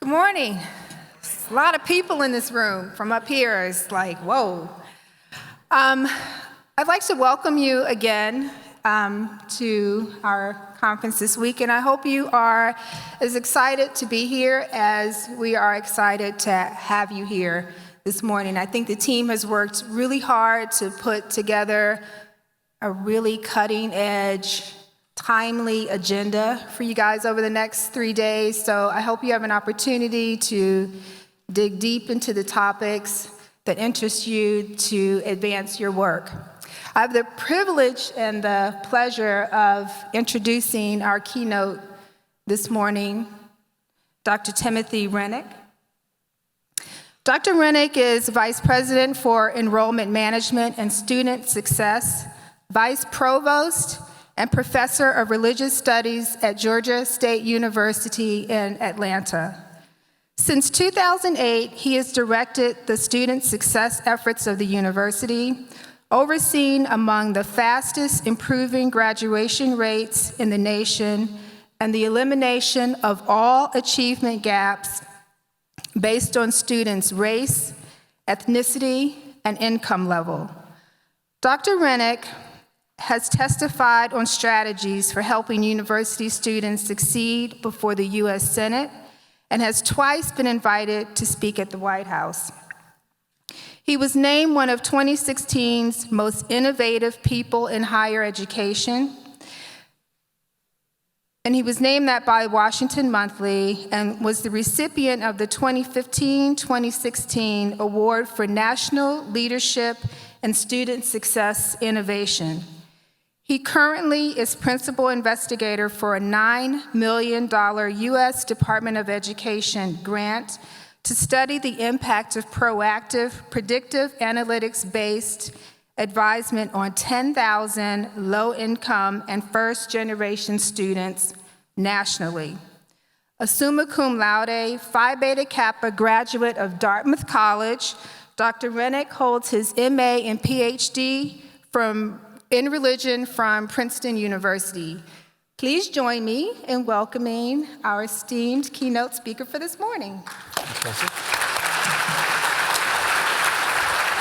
Good morning. There's a lot of people in this room. From up here, it's like, whoa. I'd like to welcome you again to our conference this week, and I hope you are as excited to be here as we are excited to have you here this morning. I think the team has worked really hard to put together a really cutting-edge, timely agenda for you guys over the next 3 days. So I hope you have an opportunity to dig deep into the topics that interest you to advance your work. I have the privilege and the pleasure of introducing our keynote this morning, Dr. Timothy Renick. Dr. Renick is Vice President for Enrollment Management and Student Success, Vice Provost, and Professor of Religious Studies at Georgia State University in Atlanta. Since 2008, he has directed the student success efforts of the university, overseeing among the fastest improving graduation rates in the nation and the elimination of all achievement gaps based on students' race, ethnicity, and income level. Dr. Renick has testified on strategies for helping university students succeed before the U.S. Senate and has twice been invited to speak at the White House. He was named one of 2016's most innovative people in higher education, and he was named that by Washington Monthly and was the recipient of the 2015-2016 Award for National Leadership and Student Success Innovation. He currently is principal investigator for a $9 million U.S. Department of Education grant to study the impact of proactive, predictive analytics-based advisement on 10,000 low-income and first-generation students nationally. A summa cum laude, Phi Beta Kappa graduate of Dartmouth College, Dr. Renick holds his MA and PhD in religion from Princeton University. Please join me in welcoming our esteemed keynote speaker for this morning. Thanks, Tracy.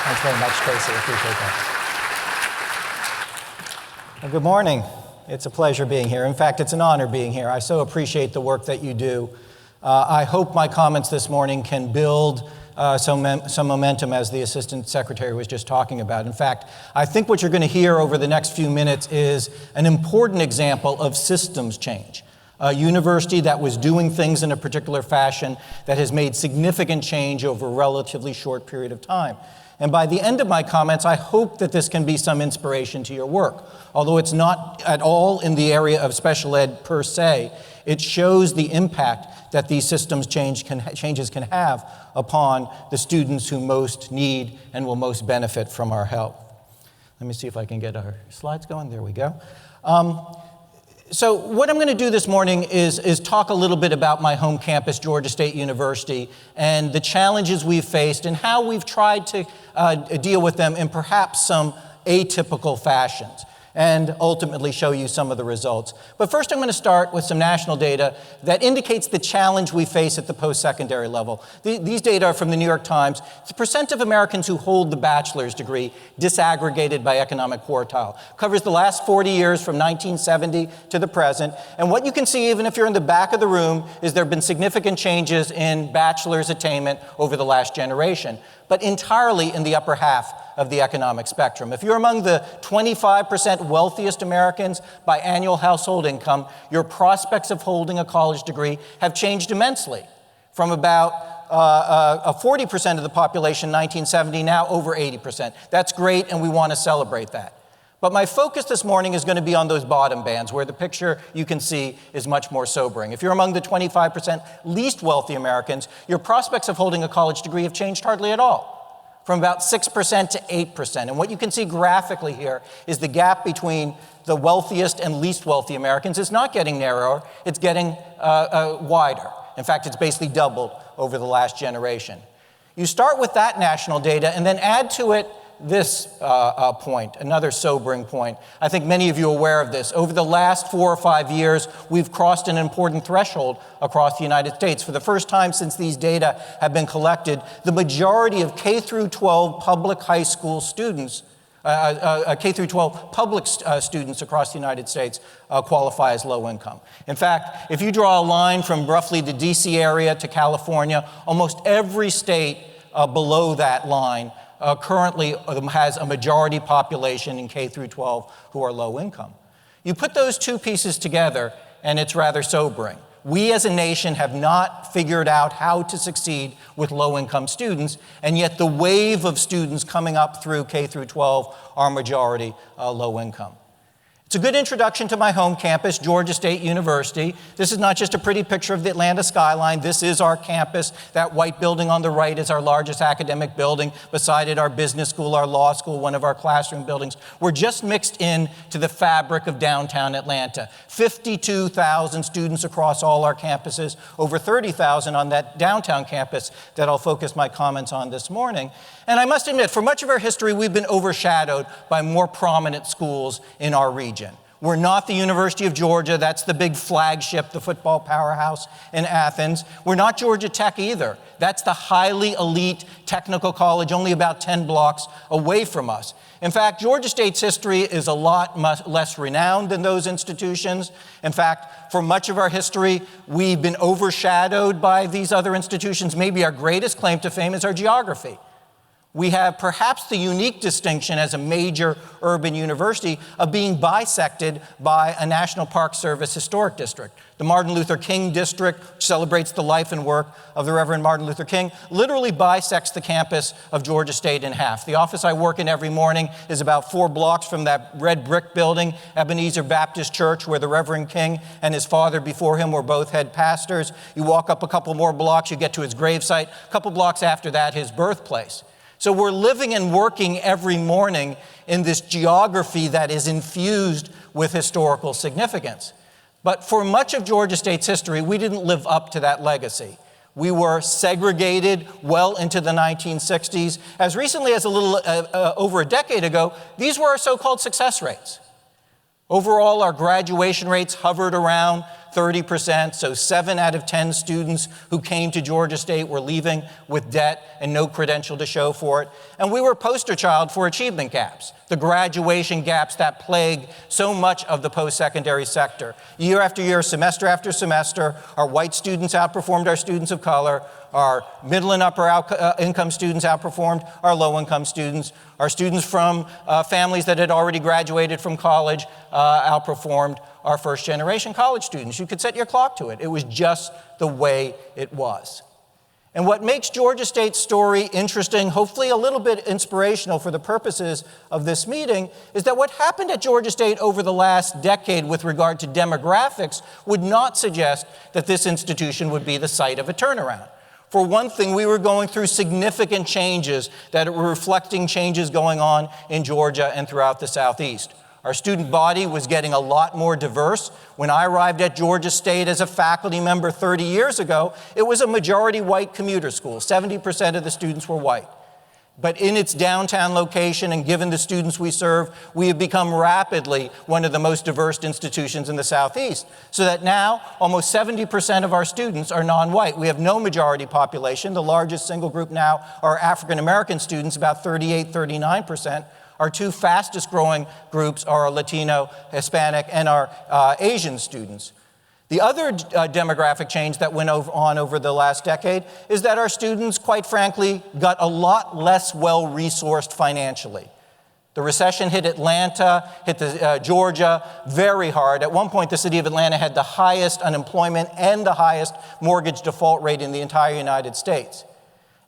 Thanks very much, Tracy. I appreciate that. Well, good morning. It's a pleasure being here. In fact, it's an honor being here. I so appreciate the work that you do. I hope my comments this morning can build some momentum, as the Assistant Secretary was just talking about. In fact, I think what you're going to hear over the next few minutes is an important example of systems change. A university that was doing things in a particular fashion that has made significant change over a relatively short period of time. And by the end of my comments, I hope that this can be some inspiration to your work. Although it's not at all in the area of special ed per se, it shows the impact that these systems changes can have upon the students who most need and will most benefit from our help. Let me see if I can get our slides going. There we go. So what I'm going to do this morning is talk a little bit about my home campus, Georgia State University, and the challenges we've faced and how we've tried to deal with them in perhaps some atypical fashions, and ultimately show you some of the results. But first I'm going to start with some national data that indicates the challenge we face at the post-secondary level. These data are from the New York Times. It's the percent of Americans who hold the bachelor's degree disaggregated by economic quartile. Covers the last 40 years from 1970 to the present. And what you can see, even if you're in the back of the room, is there have been significant changes in bachelor's attainment over the last generation, but entirely in the upper half of the economic spectrum. If you're among the 25% wealthiest Americans by annual household income, your prospects of holding a college degree have changed immensely. From about 40% of the population in 1970, now over 80%. That's great, and we want to celebrate that. But my focus this morning is going to be on those bottom bands, where the picture you can see is much more sobering. If you're among the 25% least wealthy Americans, your prospects of holding a college degree have changed hardly at all, from about 6% to 8%. And what you can see graphically here is the gap between the wealthiest and least wealthy Americans is not getting narrower, it's getting wider. In fact, it's basically doubled over the last generation. You start with that national data and then add to it this point, another sobering point. I think many of you are aware of this. Over the last 4 or 5 years, we've crossed an important threshold across the United States. For the first time since these data have been collected, the majority of K through 12 public high school students, K through 12 public students across the United States qualify as low income. In fact, if you draw a line from roughly the DC area to California, almost every state below that line currently has a majority population in K through 12 who are low income. You put those two pieces together and it's rather sobering. We as a nation have not figured out how to succeed with low-income students, and yet the wave of students coming up through K through 12 are majority low income. It's a good introduction to my home campus, Georgia State University. This is not just a pretty picture of the Atlanta skyline. This is our campus. That white building on the right is our largest academic building. Beside it, our business school, our law school, one of our classroom buildings. We're just mixed in to the fabric of downtown Atlanta. 52,000 students across all our campuses, over 30,000 on that downtown campus that I'll focus my comments on this morning. And I must admit, for much of our history, we've been overshadowed by more prominent schools in our region. We're not the University of Georgia. That's the big flagship, the football powerhouse in Athens. We're not Georgia Tech either. That's the highly elite technical college only about 10 blocks away from us. In fact, Georgia State's history is a lot less renowned than those institutions. In fact, for much of our history, we've been overshadowed by these other institutions. Maybe our greatest claim to fame is our geography. We have perhaps the unique distinction as a major urban university of being bisected by a National Park Service historic district. The Martin Luther King District, which celebrates the life and work of the Reverend Martin Luther King, literally bisects the campus of Georgia State in half. The office I work in every morning is about 4 blocks from that red brick building, Ebenezer Baptist Church, where the Reverend King and his father before him were both head pastors. You walk up a couple more blocks, you get to his gravesite. A couple blocks after that, his birthplace. So we're living and working every morning in this geography that is infused with historical significance. But for much of Georgia State's history, we didn't live up to that legacy. We were segregated well into the 1960s. As recently as a little over a decade ago, these were our so-called success rates. Overall, our graduation rates hovered around 30%, so 7 out of 10 students who came to Georgia State were leaving with debt and no credential to show for it. And we were poster child for achievement gaps, the graduation gaps that plague so much of the post-secondary sector. Year after year, semester after semester, our white students outperformed our students of color. Our middle and upper income students outperformed our low-income students. Our students from families that had already graduated from college outperformed our first-generation college students. You could set your clock to it. It was just the way it was. And what makes Georgia State's story interesting, hopefully a little bit inspirational for the purposes of this meeting, is that what happened at Georgia State over the last decade with regard to demographics would not suggest that this institution would be the site of a turnaround. For one thing, we were going through significant changes that were reflecting changes going on in Georgia and throughout the Southeast. Our student body was getting a lot more diverse. When I arrived at Georgia State as a faculty member 30 years ago, it was a majority white commuter school. 70% of the students were white. But in its downtown location and given the students we serve, we have become rapidly one of the most diverse institutions in the Southeast. So that now almost 70% of our students are non-white. We have no majority population. The largest single group now are African American students, about 39%. Our 2 fastest growing groups are our Latino, Hispanic, and our Asian students. The other demographic change that went on over the last decade is that our students, quite frankly, got a lot less well-resourced financially. The recession hit Atlanta, hit Georgia very hard. At one point, the city of Atlanta had the highest unemployment and the highest mortgage default rate in the entire United States.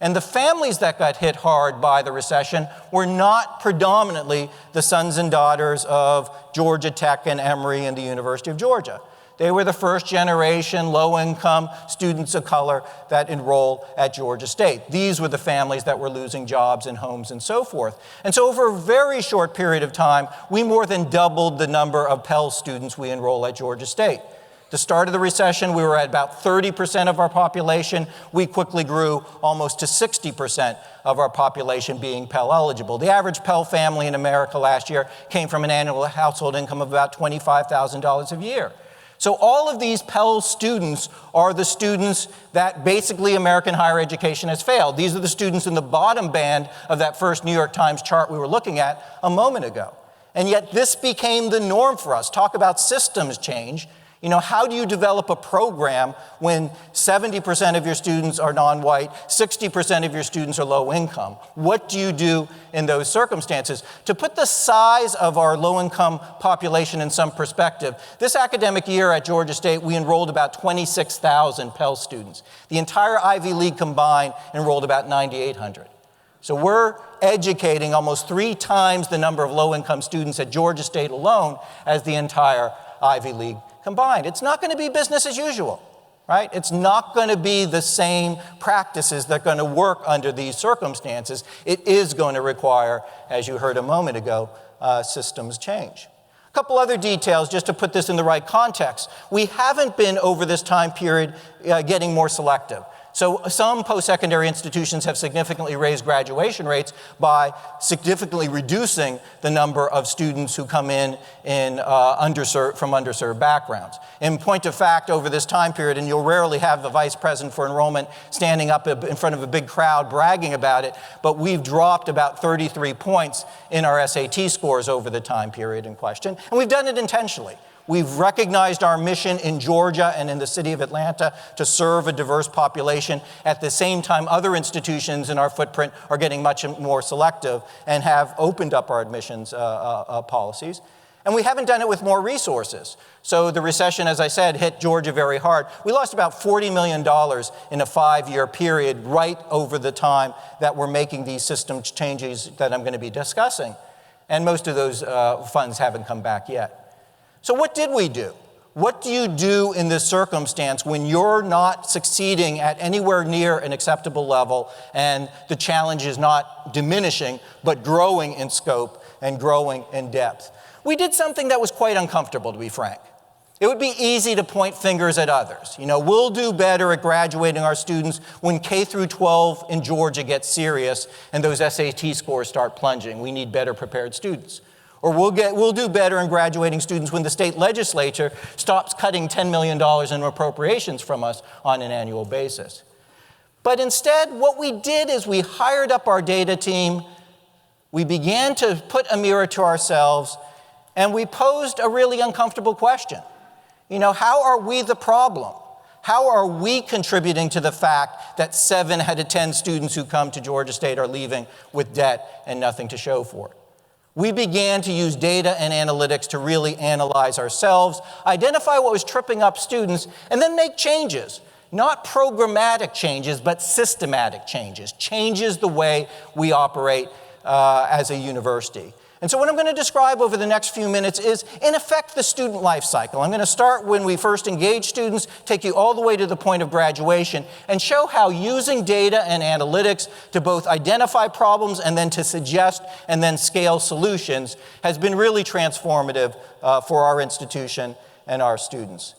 And the families that got hit hard by the recession were not predominantly the sons and daughters of Georgia Tech and Emory and the University of Georgia. They were the first generation low-income students of color that enroll at Georgia State. These were the families that were losing jobs and homes and so forth. And so over a very short period of time, we more than doubled the number of Pell students we enroll at Georgia State. The start of the recession, we were at about 30% of our population. We quickly grew almost to 60% of our population being Pell eligible. The average Pell family in America last year came from an annual household income of about $25,000 a year. So all of these Pell students are the students that basically American higher education has failed. These are the students in the bottom band of that first New York Times chart we were looking at a moment ago. And yet this became the norm for us. Talk about systems change. You know, how do you develop a program when 70% of your students are non-white, 60% of your students are low income? What do you do in those circumstances? To put the size of our low-income population in some perspective, this academic year at Georgia State, we enrolled about 26,000 Pell students. The entire Ivy League combined enrolled about 9,800. So we're educating almost 3 times the number of low-income students at Georgia State alone as the entire Ivy League combined. It's not going to be business as usual, right? It's not going to be the same practices that are going to work under these circumstances. It is going to require, as you heard a moment ago, systems change. A couple other details just to put this in the right context. We haven't been, over this time period, getting more selective. So some post-secondary institutions have significantly raised graduation rates by significantly reducing the number of students who come in from underserved backgrounds. In point of fact, over this time period, and you'll rarely have the vice president for enrollment standing up in front of a big crowd bragging about it, but we've dropped about 33 points in our SAT scores over the time period in question, and we've done it intentionally. We've recognized our mission in Georgia and in the city of Atlanta to serve a diverse population. At the same time, other institutions in our footprint are getting much more selective and have opened up our admissions policies. And we haven't done it with more resources. So the recession, as I said, hit Georgia very hard. We lost about $40 million in a 5-year period right over the time that we're making these system changes that I'm going to be discussing. And most of those funds haven't come back yet. So what did we do? What do you do in this circumstance when you're not succeeding at anywhere near an acceptable level and the challenge is not diminishing, but growing in scope and growing in depth? We did something that was quite uncomfortable, to be frank. It would be easy to point fingers at others. You know, we'll do better at graduating our students when K through 12 in Georgia gets serious and those SAT scores start plunging. We need better prepared students. Or we'll do better in graduating students when the state legislature stops cutting $10 million in appropriations from us on an annual basis. But instead, what we did is we hired up our data team, we began to put a mirror to ourselves, and we posed a really uncomfortable question. You know, how are we the problem? How are we contributing to the fact that 7 out of 10 students who come to Georgia State are leaving with debt and nothing to show for it? We began to use data and analytics to really analyze ourselves, identify what was tripping up students, and then make changes. Not programmatic changes, but systematic changes. Changes the way we operate as a university. And so what I'm going to describe over the next few minutes is, in effect, the student life cycle. I'm going to start when we first engage students, take you all the way to the point of graduation, and show how using data and analytics to both identify problems and then to suggest and then scale solutions has been really transformative for our institution and our students.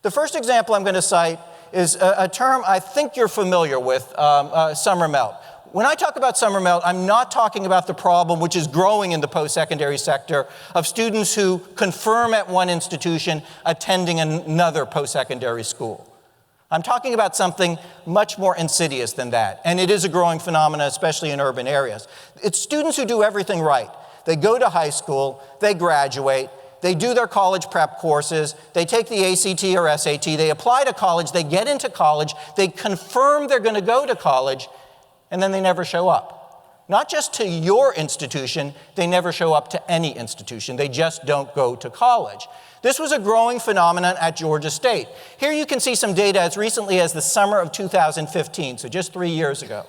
The first example I'm going to cite is a term I think you're familiar with, summer melt. When I talk about summer melt, I'm not talking about the problem which is growing in the post-secondary sector of students who confirm at one institution attending another post-secondary school. I'm talking about something much more insidious than that, and it is a growing phenomenon, especially in urban areas. It's students who do everything right. They go to high school, they graduate, they do their college prep courses, they take the ACT or SAT, they apply to college, they get into college, they confirm they're going to go to college, and then they never show up. Not just to your institution, they never show up to any institution. They just don't go to college. This was a growing phenomenon at Georgia State. Here you can see some data as recently as the summer of 2015, so just 3 years ago.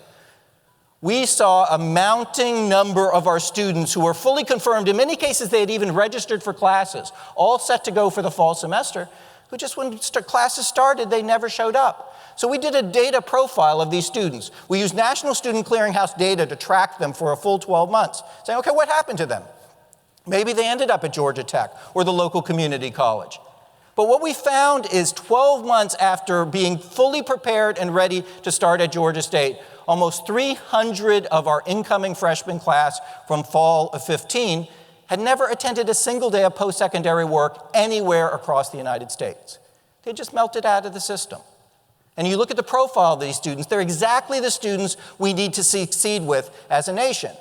We saw a mounting number of our students who were fully confirmed. In many cases, they had even registered for classes, all set to go for the fall semester, who just when classes started, they never showed up. So we did a data profile of these students. We used National Student Clearinghouse data to track them for a full 12 months, saying, okay, what happened to them? Maybe they ended up at Georgia Tech or the local community college. But what we found is 12 months after being fully prepared and ready to start at Georgia State, almost 300 of our incoming freshman class from fall of 15 had never attended a single day of post-secondary work anywhere across the United States. They just melted out of the system. And you look at the profile of these students, they're exactly the students we need to succeed with as a nation.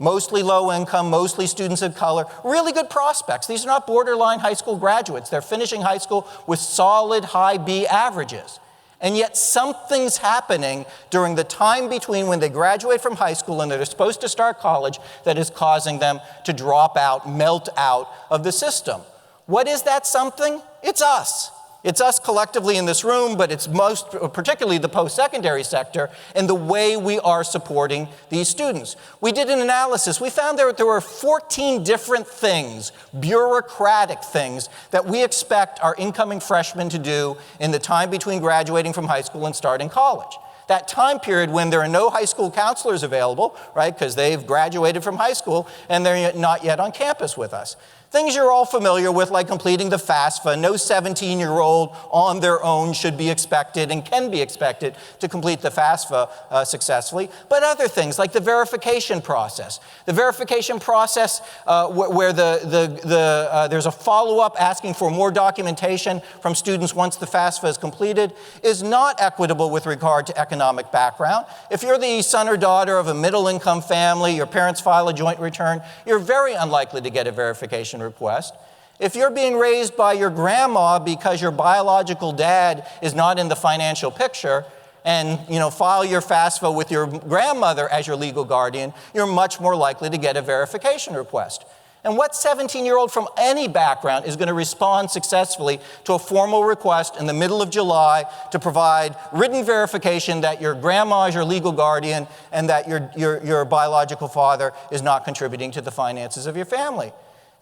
Mostly low income, mostly students of color, really good prospects. These are not borderline high school graduates. They're finishing high school with solid high B averages. And yet something's happening during the time between when they graduate from high school and they're supposed to start college that is causing them to drop out, melt out of the system. What is that something? It's us. It's us collectively in this room, but it's particularly the post-secondary sector and the way we are supporting these students. We did an analysis. We found there were 14 different things, bureaucratic things, that we expect our incoming freshmen to do in the time between graduating from high school and starting college. That time period when there are no high school counselors available, right, because they've graduated from high school and they're not yet on campus with us. Things you're all familiar with, like completing the FAFSA. No 17-year-old on their own should be expected and can be expected to complete the FAFSA successfully. But other things, like the verification process. The verification process where there's a follow-up asking for more documentation from students once the FAFSA is completed, is not equitable with regard to economic background. If you're the son or daughter of a middle-income family, your parents file a joint return, you're very unlikely to get a verification request. If you're being raised by your grandma because your biological dad is not in the financial picture and file your FAFSA with your grandmother as your legal guardian, you're much more likely to get a verification request. And what 17-year-old from any background is going to respond successfully to a formal request in the middle of July to provide written verification that your grandma is your legal guardian and that your biological father is not contributing to the finances of your family?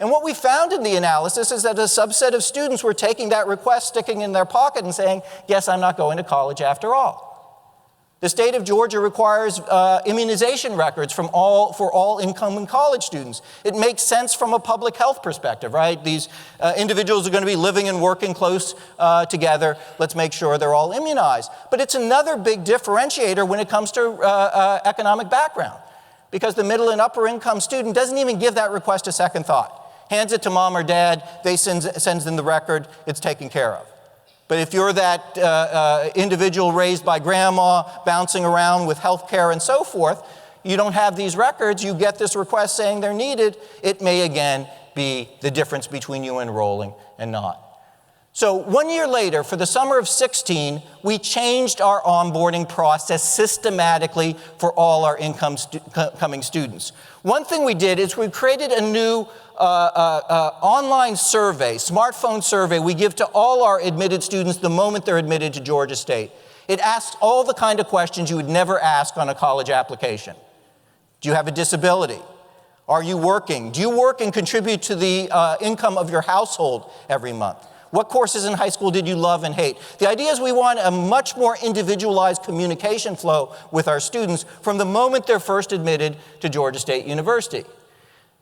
And what we found in the analysis is that a subset of students were taking that request, sticking it in their pocket and saying, yes, I'm not going to college after all. The state of Georgia requires immunization records for all incoming college students. It makes sense from a public health perspective, right? These individuals are going to be living and working close together. Let's make sure they're all immunized. But it's another big differentiator when it comes to economic background, because the middle and upper income student doesn't even give that request a second thought. Hands it to mom or dad, they sends them the record, it's taken care of. But if you're that individual raised by grandma, bouncing around with health care and so forth, you don't have these records, you get this request saying they're needed, it may again be the difference between you enrolling and not. So 1 year later, for the summer of 16, we changed our onboarding process systematically for all our incoming students. One thing we did is we created a new online survey, smartphone survey we give to all our admitted students the moment they're admitted to Georgia State. It asks all the kind of questions you would never ask on a college application. Do you have a disability? Are you working? Do you work and contribute to the income of your household every month? What courses in high school did you love and hate? The idea is we want a much more individualized communication flow with our students from the moment they're first admitted to Georgia State University.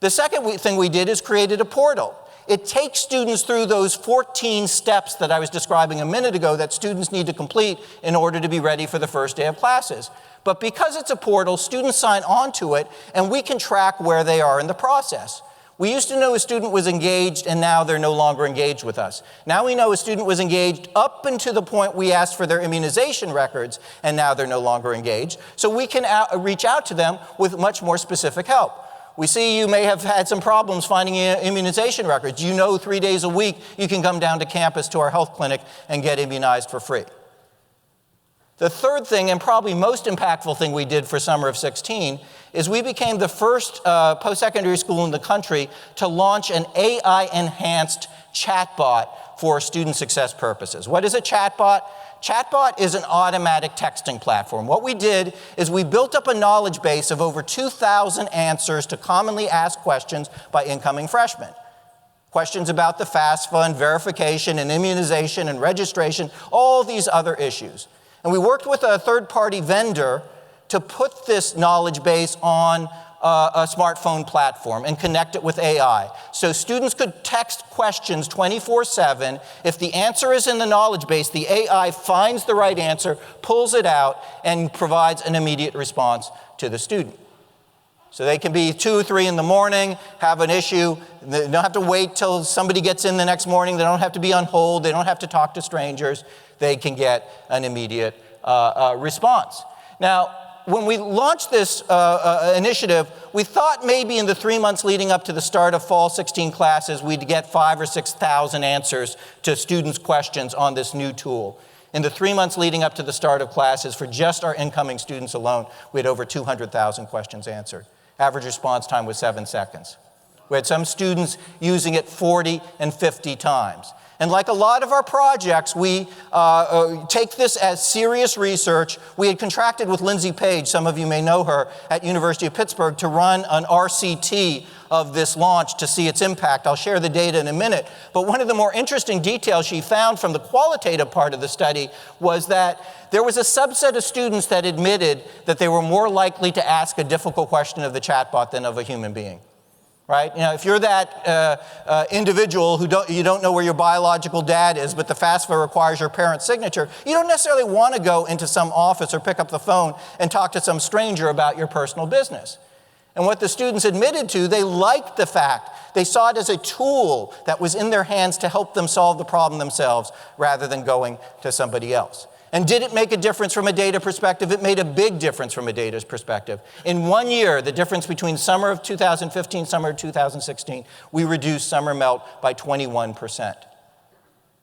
The second thing we did is created a portal. It takes students through those 14 steps that I was describing a minute ago that students need to complete in order to be ready for the first day of classes. But because it's a portal, students sign on to it, and we can track where they are in the process. We used to know a student was engaged, and now they're no longer engaged with us. Now we know a student was engaged up until the point we asked for their immunization records, and now they're no longer engaged. So we can reach out to them with much more specific help. We see you may have had some problems finding immunization records. You know 3 days a week you can come down to campus to our health clinic and get immunized for free. The third thing, and probably most impactful thing we did for summer of 16, is we became the first post-secondary school in the country to launch an AI-enhanced chatbot for student success purposes. What is a chatbot? Chatbot is an automatic texting platform. What we did is we built up a knowledge base of over 2,000 answers to commonly asked questions by incoming freshmen. Questions about the FAFSA and verification and immunization and registration, all these other issues. And we worked with a third-party vendor to put this knowledge base on a smartphone platform and connect it with AI. So students could text questions 24/7. If the answer is in the knowledge base, the AI finds the right answer, pulls it out, and provides an immediate response to the student. So they can be 2 or 3 in the morning, have an issue. They don't have to wait till somebody gets in the next morning. They don't have to be on hold. They don't have to talk to strangers. They can get an immediate response. Now, when we launched this initiative, we thought maybe in the 3 months leading up to the start of fall 16 classes, we'd get 5,000 or 6,000 answers to students' questions on this new tool. In the 3 months leading up to the start of classes, for just our incoming students alone, we had over 200,000 questions answered. Average response time was 7 seconds. We had some students using it 40 and 50 times. And like a lot of our projects, we take this as serious research. We had contracted with Lindsay Page, some of you may know her, at University of Pittsburgh, to run an RCT of this launch to see its impact. I'll share the data in a minute. But one of the more interesting details she found from the qualitative part of the study was that there was a subset of students that admitted that they were more likely to ask a difficult question of the chatbot than of a human being. Right? You know, if you're that individual who you don't know where your biological dad is, but the FAFSA requires your parent's signature, you don't necessarily want to go into some office or pick up the phone and talk to some stranger about your personal business. And what the students admitted to, they liked the fact. They saw it as a tool that was in their hands to help them solve the problem themselves rather than going to somebody else. And did it make a difference from a data perspective? It made a big difference from a data perspective. In 1 year, the difference between summer of 2015, summer of 2016, we reduced summer melt by 21%.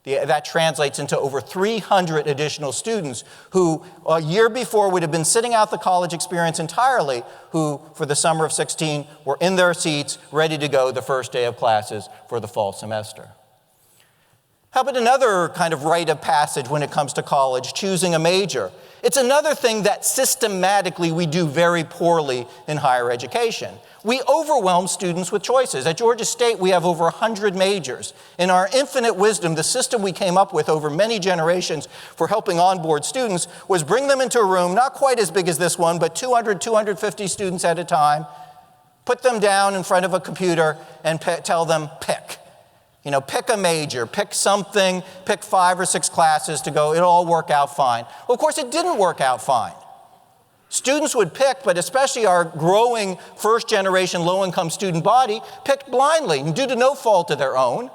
That translates into over 300 additional students who a year before would have been sitting out the college experience entirely, who for the summer of 16 were in their seats, ready to go the first day of classes for the fall semester. How about another kind of rite of passage when it comes to college, choosing a major? It's another thing that systematically we do very poorly in higher education. We overwhelm students with choices. At Georgia State, we have over 100 majors. In our infinite wisdom, the system we came up with over many generations for helping onboard students was bring them into a room, not quite as big as this one, but 200, 250 students at a time, put them down in front of a computer and tell them, pick. You know, pick a major, pick something, pick 5 or 6 classes to go, it'll all work out fine. Well, of course, it didn't work out fine. Students would pick, but especially our growing first-generation low-income student body, picked blindly and due to no fault of their own.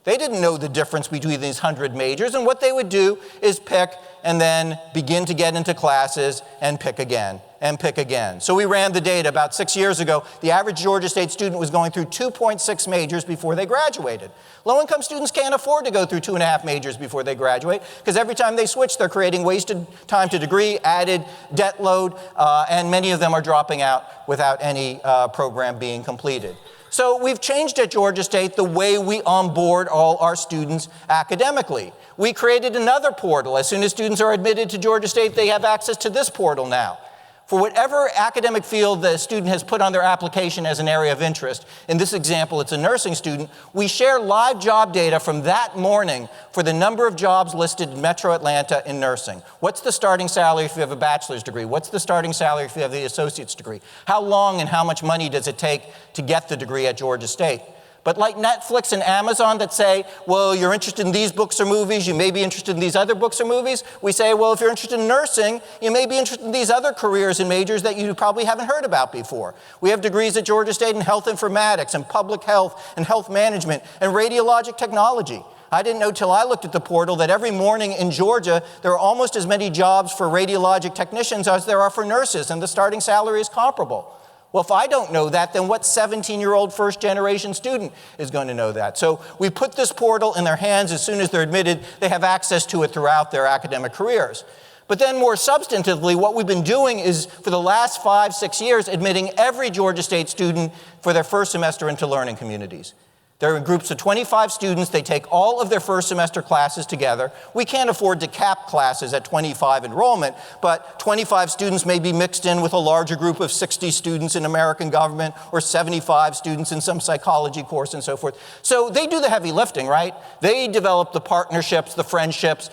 They didn't know the difference between these 100 majors, and what they would do is pick and then begin to get into classes and pick again and pick again. So we ran the data about 6 years ago. The average Georgia State student was going through 2.6 majors before they graduated. Low-income students can't afford to go through 2.5 majors before they graduate because every time they switch, they're creating wasted time to degree, added debt load, and many of them are dropping out without any program being completed. So we've changed at Georgia State the way we onboard all our students academically. We created another portal. As soon as students are admitted to Georgia State, they have access to this portal now. For whatever academic field the student has put on their application as an area of interest, in this example, it's a nursing student, we share live job data from that morning for the number of jobs listed in Metro Atlanta in nursing. What's the starting salary if you have a bachelor's degree? What's the starting salary if you have the associate's degree? How long and how much money does it take to get the degree at Georgia State? But like Netflix and Amazon that say, well, you're interested in these books or movies, you may be interested in these other books or movies, we say, well, if you're interested in nursing, you may be interested in these other careers and majors that you probably haven't heard about before. We have degrees at Georgia State in health informatics and public health and health management and radiologic technology. I didn't know till I looked at the portal that every morning in Georgia, there are almost as many jobs for radiologic technicians as there are for nurses, and the starting salary is comparable. Well, if I don't know that, then what 17-year-old first-generation student is going to know that? So we put this portal in their hands as soon as they're admitted. They have access to it throughout their academic careers. But then more substantively, what we've been doing is, for the last 5, 6 years, admitting every Georgia State student for their first semester into learning communities. They're in groups of 25 students. They take all of their first semester classes together. We can't afford to cap classes at 25 enrollment, but 25 students may be mixed in with a larger group of 60 students in American government or 75 students in some psychology course and so forth. So they do the heavy lifting, right? They develop the partnerships, the friendships.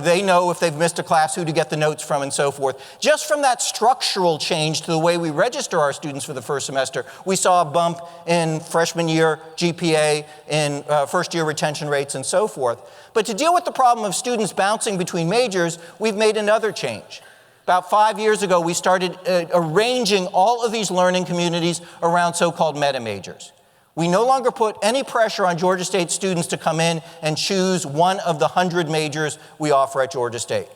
They know if they've missed a class who to get the notes from and so forth. Just from that structural change to the way we register our students for the first semester, we saw a bump in freshman year GPA, in first-year retention rates, and so forth. But to deal with the problem of students bouncing between majors, we've made another change. About 5 years ago, we started arranging all of these learning communities around so-called meta majors. We no longer put any pressure on Georgia State students to come in and choose one of the 100 majors we offer at Georgia State.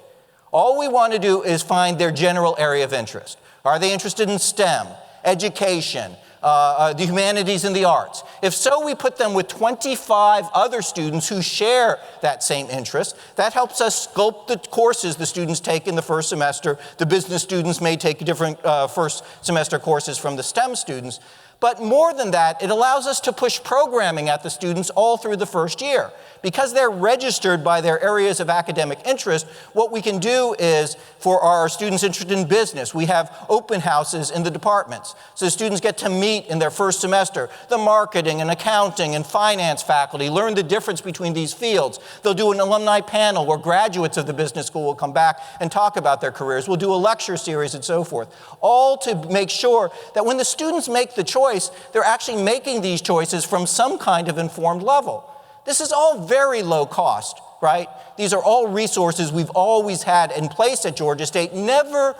All we want to do is find their general area of interest. Are they interested in STEM, education, the humanities and the arts? If so, we put them with 25 other students who share that same interest. That helps us sculpt the courses the students take in the first semester. The business students may take different first semester courses from the STEM students. But more than that, it allows us to push programming at the students all through the first year. Because they're registered by their areas of academic interest, what we can do is, for our students interested in business, we have open houses in the departments. So the students get to meet in their first semester the marketing and accounting and finance faculty, learn the difference between these fields. They'll do an alumni panel where graduates of the business school will come back and talk about their careers. We'll do a lecture series and so forth, all to make sure that when the students make the choice, they're actually making these choices from some kind of informed level. This is all very low cost, right? These are all resources we've always had in place at Georgia State, never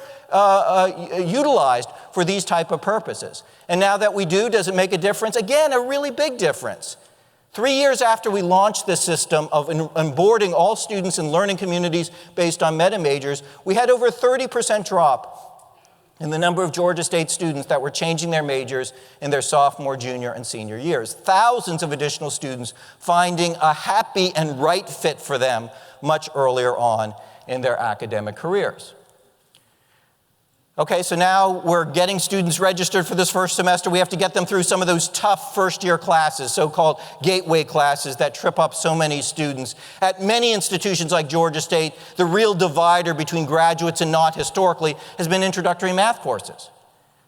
utilized for these type of purposes. And now that we do, does it make a difference? Again, a really big difference. 3 years after we launched this system of onboarding all students in learning communities based on meta majors, we had over a 30% drop in the number of Georgia State students that were changing their majors in their sophomore, junior, and senior years. Thousands of additional students finding a happy and right fit for them much earlier on in their academic careers. Okay, so now we're getting students registered for this first semester. We have to get them through some of those tough first-year classes, so-called gateway classes that trip up so many students. At many institutions like Georgia State, the real divider between graduates and not historically has been introductory math courses.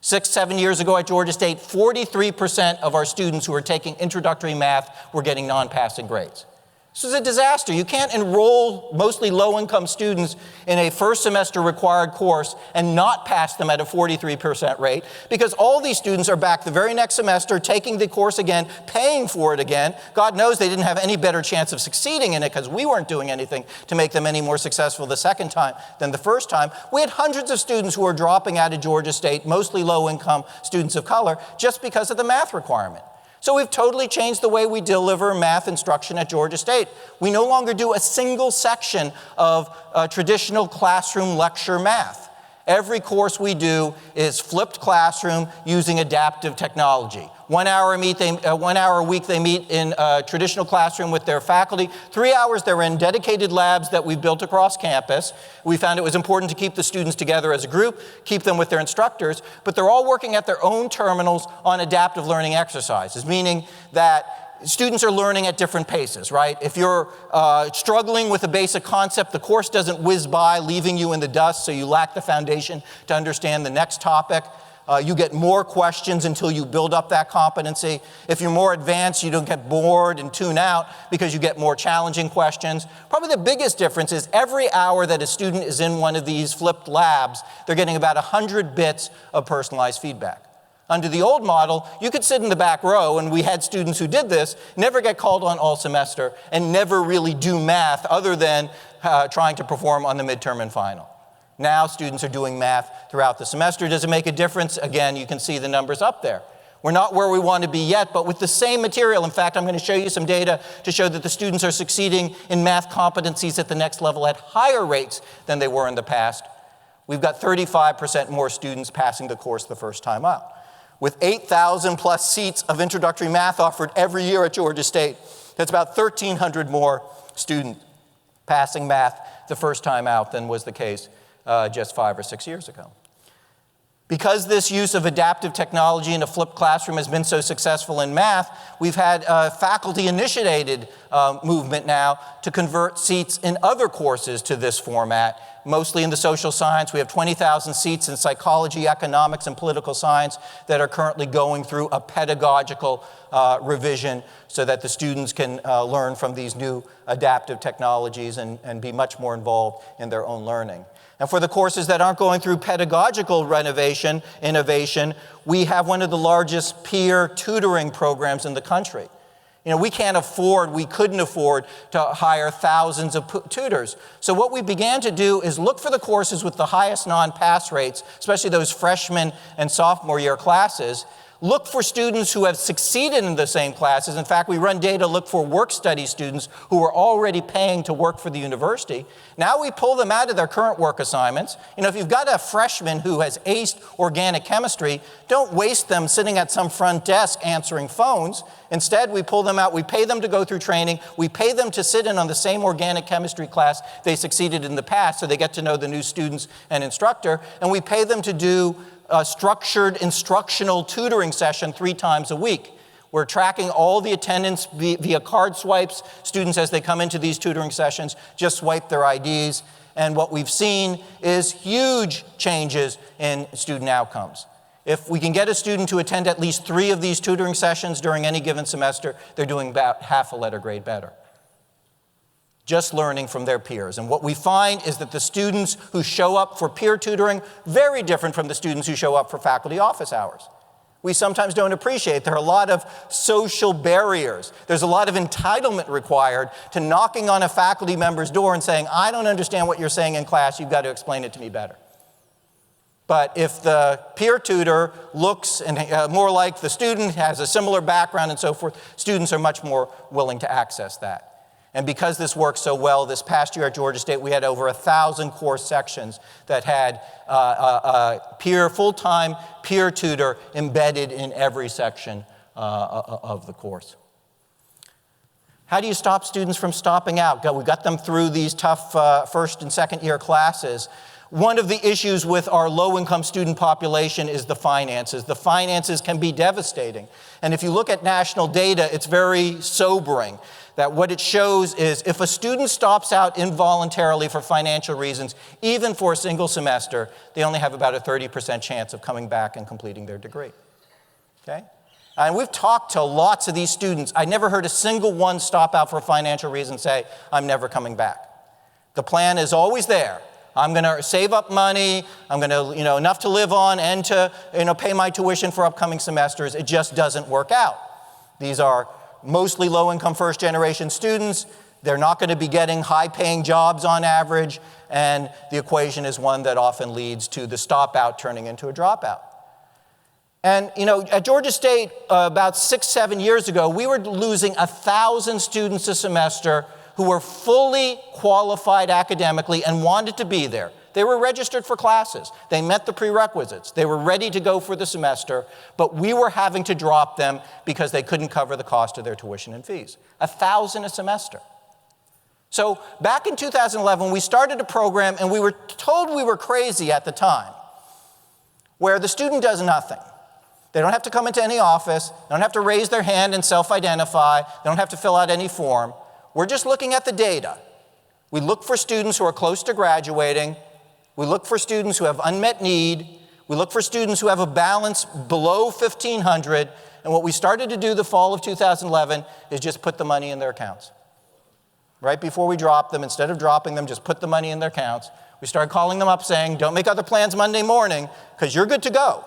6-7 years ago at Georgia State, 43% of our students who were taking introductory math were getting non-passing grades. This is a disaster. You can't enroll mostly low-income students in a first semester required course and not pass them at a 43% rate, because all these students are back the very next semester taking the course again, paying for it again. God knows they didn't have any better chance of succeeding in it because we weren't doing anything to make them any more successful the second time than the first time. We had hundreds of students who were dropping out of Georgia State, mostly low-income students of color, just because of the math requirement. So we've totally changed the way we deliver math instruction at Georgia State. We no longer do a single section of traditional classroom lecture math. Every course we do is flipped classroom using adaptive technology. 1 hour a week they meet in a traditional classroom with their faculty. 3 hours they're in dedicated labs that we've built across campus. We found it was important to keep the students together as a group, keep them with their instructors, but they're all working at their own terminals on adaptive learning exercises, meaning that students are learning at different paces, right? If you're struggling with a basic concept, the course doesn't whiz by, leaving you in the dust, so you lack the foundation to understand the next topic. You get more questions until you build up that competency. If you're more advanced, you don't get bored and tune out because you get more challenging questions. Probably the biggest difference is every hour that a student is in one of these flipped labs, they're getting about 100 bits of personalized feedback. Under the old model, you could sit in the back row, and we had students who did this, never get called on all semester, and never really do math other than trying to perform on the midterm and final. Now students are doing math throughout the semester. Does it make a difference? Again, you can see the numbers up there. We're not where we want to be yet, but with the same material. In fact, I'm going to show you some data to show that the students are succeeding in math competencies at the next level at higher rates than they were in the past. We've got 35% more students passing the course the first time out. With 8,000 plus seats of introductory math offered every year at Georgia State, that's about 1,300 more students passing math the first time out than was the case just 5 or 6 years ago. Because this use of adaptive technology in a flipped classroom has been so successful in math, we've had a faculty-initiated movement now to convert seats in other courses to this format, mostly in the social science. We have 20,000 seats in psychology, economics, and political science that are currently going through a pedagogical revision so that the students can learn from these new adaptive technologies and be much more involved in their own learning. And for the courses that aren't going through pedagogical innovation, we have one of the largest peer tutoring programs in the country. You know, we couldn't afford to hire thousands of tutors. So what we began to do is look for the courses with the highest non-pass rates, especially those freshman and sophomore year classes. Look for students who have succeeded in the same classes. In fact, we run data, look for work study students who are already paying to work for the university. Now we pull them out of their current work assignments. You know, if you've got a freshman who has aced organic chemistry, don't waste them sitting at some front desk answering phones. Instead, we pull them out, we pay them to go through training, we pay them to sit in on the same organic chemistry class they succeeded in the past so they get to know the new students and instructor, and we pay them to do a structured instructional tutoring session 3 times a week. We're tracking all the attendance via card swipes. Students, as they come into these tutoring sessions, just swipe their IDs. And what we've seen is huge changes in student outcomes. If we can get a student to attend at least 3 of these tutoring sessions during any given semester, they're doing about half a letter grade better. Just learning from their peers. And what we find is that the students who show up for peer tutoring, very different from the students who show up for faculty office hours. We sometimes don't appreciate there are a lot of social barriers. There's a lot of entitlement required to knocking on a faculty member's door and saying, I don't understand what you're saying in class, you've got to explain it to me better. But if the peer tutor looks more like the student, has a similar background and so forth, students are much more willing to access that. And because this works so well, this past year at Georgia State, we had over 1,000 course sections that had full-time peer tutor embedded in every section of the course. How do you stop students from stopping out? We got them through these tough first and second year classes. One of the issues with our low-income student population is the finances. The finances can be devastating. And if you look at national data, it's very sobering. That what it shows is if a student stops out involuntarily for financial reasons, even for a single semester, they only have about a 30% chance of coming back and completing their degree. Okay? And we've talked to lots of these students. I never heard a single one stop out for a financial reason say, I'm never coming back. The plan is always there. I'm going to save up money, I'm going to, enough to live on and to, pay my tuition for upcoming semesters. It just doesn't work out. These are mostly low-income first-generation students. They're not going to be getting high-paying jobs on average, and the equation is one that often leads to the stop-out turning into a dropout. And, at Georgia State, about 6-7 years ago, we were losing 1,000 students a semester who were fully qualified academically and wanted to be there. They were registered for classes. They met the prerequisites. They were ready to go for the semester, but we were having to drop them because they couldn't cover the cost of their tuition and fees. 1,000 a semester. So back in 2011, we started a program, and we were told we were crazy at the time, where the student does nothing. They don't have to come into any office. They don't have to raise their hand and self-identify. They don't have to fill out any form. We're just looking at the data. We look for students who are close to graduating. We look for students who have unmet need. We look for students who have a balance below 1,500. And what we started to do the fall of 2011 is just put the money in their accounts. Right before we drop them, instead of dropping them, just put the money in their accounts. We started calling them up saying, don't make other plans Monday morning because you're good to go.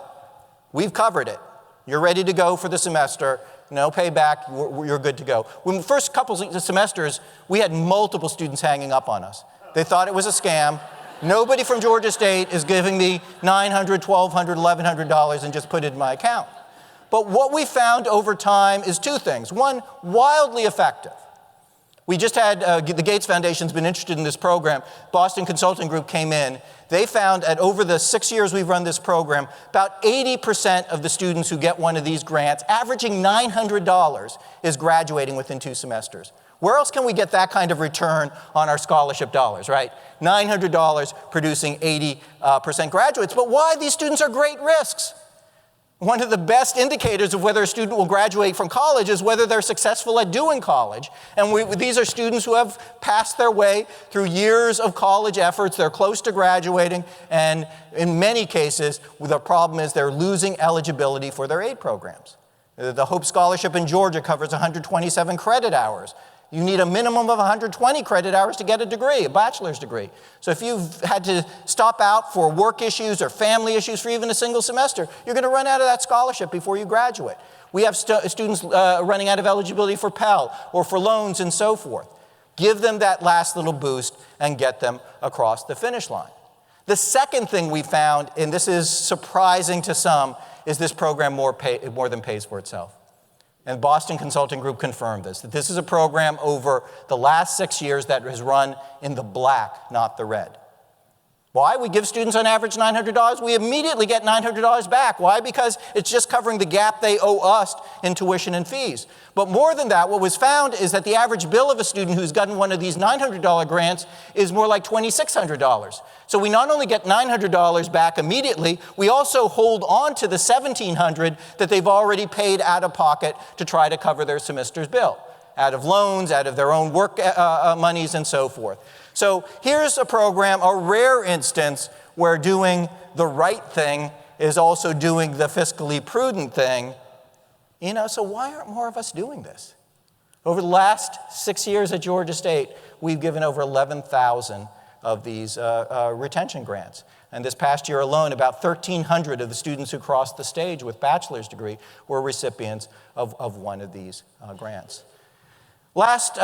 We've covered it. You're ready to go for the semester. No payback, you're good to go. When the first couple of semesters, we had multiple students hanging up on us. They thought it was a scam. Nobody from Georgia State is giving me $900, $1,200, $1,100 and just put it in my account. But what we found over time is 2 things. One, wildly effective. We just had, the Gates Foundation's been interested in this program. Boston Consulting Group came in. They found that over the 6 years we've run this program, about 80% of the students who get one of these grants, averaging $900, is graduating within 2 semesters. Where else can we get that kind of return on our scholarship dollars, right? $900 producing 80% graduates. But why these students are great risks? One of the best indicators of whether a student will graduate from college is whether they're successful at doing college. And these are students who have passed their way through years of college efforts. They're close to graduating. And in many cases, the problem is they're losing eligibility for their aid programs. The Hope Scholarship in Georgia covers 127 credit hours. You need a minimum of 120 credit hours to get a degree, a bachelor's degree. So if you've had to stop out for work issues or family issues for even a single semester, you're going to run out of that scholarship before you graduate. We have students running out of eligibility for Pell or for loans and so forth. Give them that last little boost and get them across the finish line. The second thing we found, and this is surprising to some, is this program more than pays for itself. And Boston Consulting Group confirmed this, that this is a program over the last 6 years that has run in the black, not the red. Why? We give students on average $900. We immediately get $900 back. Why? Because it's just covering the gap they owe us in tuition and fees. But more than that, what was found is that the average bill of a student who's gotten one of these $900 grants is more like $2,600. So we not only get $900 back immediately, we also hold on to the $1,700 that they've already paid out of pocket to try to cover their semester's bill, out of loans, out of their own work monies, and so forth. So here's a program, a rare instance, where doing the right thing is also doing the fiscally prudent thing. So why aren't more of us doing this? Over the last 6 years at Georgia State, we've given over 11,000 of these retention grants. And this past year alone, about 1,300 of the students who crossed the stage with bachelor's degree were recipients of one of these grants. Last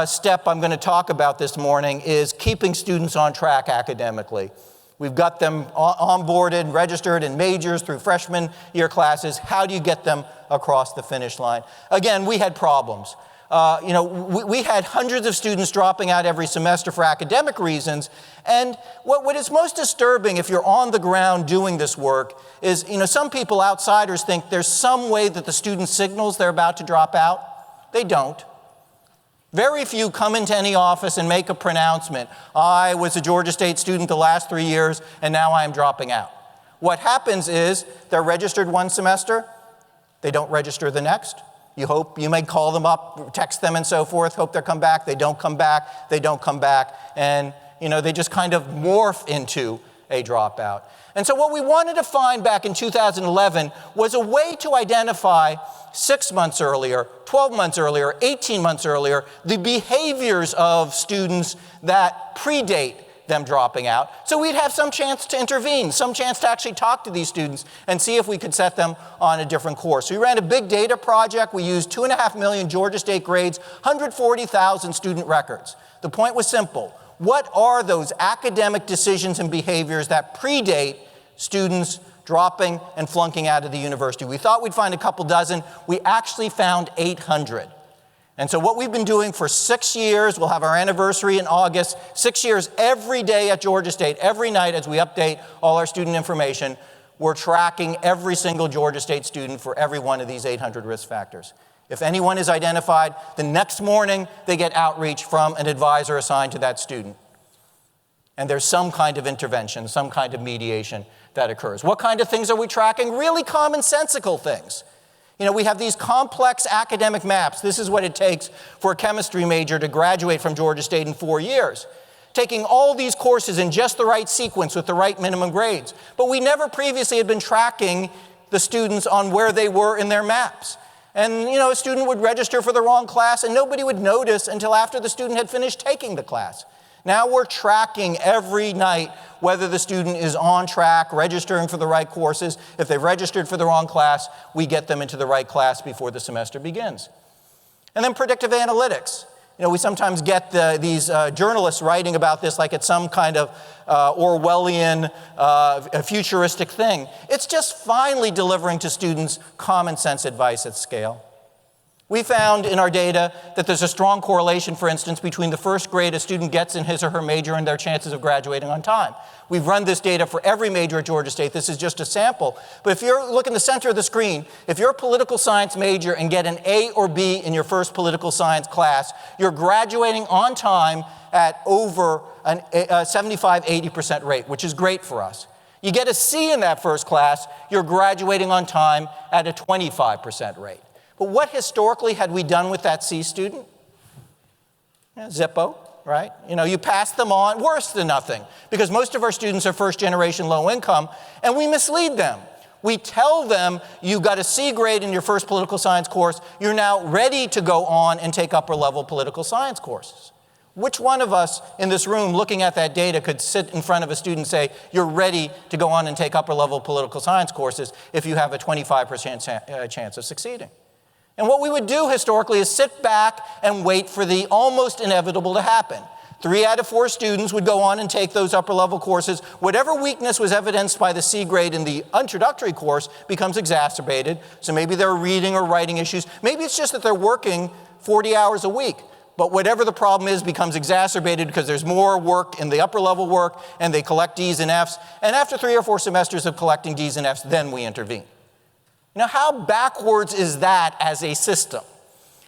step I'm going to talk about this morning is keeping students on track academically. We've got them onboarded, registered in majors through freshman year classes. How do you get them across the finish line? Again, we had problems. We had hundreds of students dropping out every semester for academic reasons. And what is most disturbing if you're on the ground doing this work is, some people, outsiders, think there's some way that the student signals they're about to drop out. They don't. Very few come into any office and make a pronouncement. I was a Georgia State student the last 3 years, and now I am dropping out. What happens is they're registered one semester. They don't register the next. You may call them up, text them and so forth, hope they'll come back. They don't come back. They don't come back. And, they just kind of morph into a dropout. And so what we wanted to find back in 2011 was a way to identify 6 months earlier, 12 months earlier, 18 months earlier, the behaviors of students that predate them dropping out. So we'd have some chance to intervene, some chance to actually talk to these students and see if we could set them on a different course. We ran a big data project. We used 2.5 million Georgia State grades, 140,000 student records. The point was simple. What are those academic decisions and behaviors that predate students dropping and flunking out of the university? We thought we'd find a couple dozen. We actually found 800. And so what we've been doing for 6 years, we'll have our anniversary in August, 6 years every day at Georgia State, every night as we update all our student information, we're tracking every single Georgia State student for every one of these 800 risk factors. If anyone is identified, the next morning they get outreach from an advisor assigned to that student. And there's some kind of intervention, some kind of mediation that occurs. What kind of things are we tracking? Really commonsensical things. We have these complex academic maps. This is what it takes for a chemistry major to graduate from Georgia State in 4 years. Taking all these courses in just the right sequence with the right minimum grades. But we never previously had been tracking the students on where they were in their maps. And, a student would register for the wrong class and nobody would notice until after the student had finished taking the class. Now we're tracking every night whether the student is on track, registering for the right courses. If they've registered for the wrong class, we get them into the right class before the semester begins. And then predictive analytics. We sometimes get these journalists writing about this like it's some kind of Orwellian, futuristic thing. It's just finally delivering to students common sense advice at scale. We found in our data that there's a strong correlation, for instance, between the first grade a student gets in his or her major and their chances of graduating on time. We've run this data for every major at Georgia State. This is just a sample. But if you look in the center of the screen, if you're a political science major and get an A or B in your first political science class, you're graduating on time at over a 75, 80% rate, which is great for us. You get a C in that first class, you're graduating on time at a 25% rate. But what historically had we done with that C student? Zippo, right? You pass them on, worse than nothing, because most of our students are first generation low income, and we mislead them. We tell them you got a C grade in your first political science course, you're now ready to go on and take upper level political science courses. Which one of us in this room looking at that data could sit in front of a student and say, you're ready to go on and take upper level political science courses if you have a 25% chance of succeeding? And what we would do historically is sit back and wait for the almost inevitable to happen. 3 out of 4 students would go on and take those upper level courses. Whatever weakness was evidenced by the C grade in the introductory course becomes exacerbated. So maybe there are reading or writing issues. Maybe it's just that they're working 40 hours a week. But whatever the problem is becomes exacerbated because there's more work in the upper level work and they collect D's and F's. And after 3 or 4 semesters of collecting D's and F's, then we intervene. Now, how backwards is that as a system?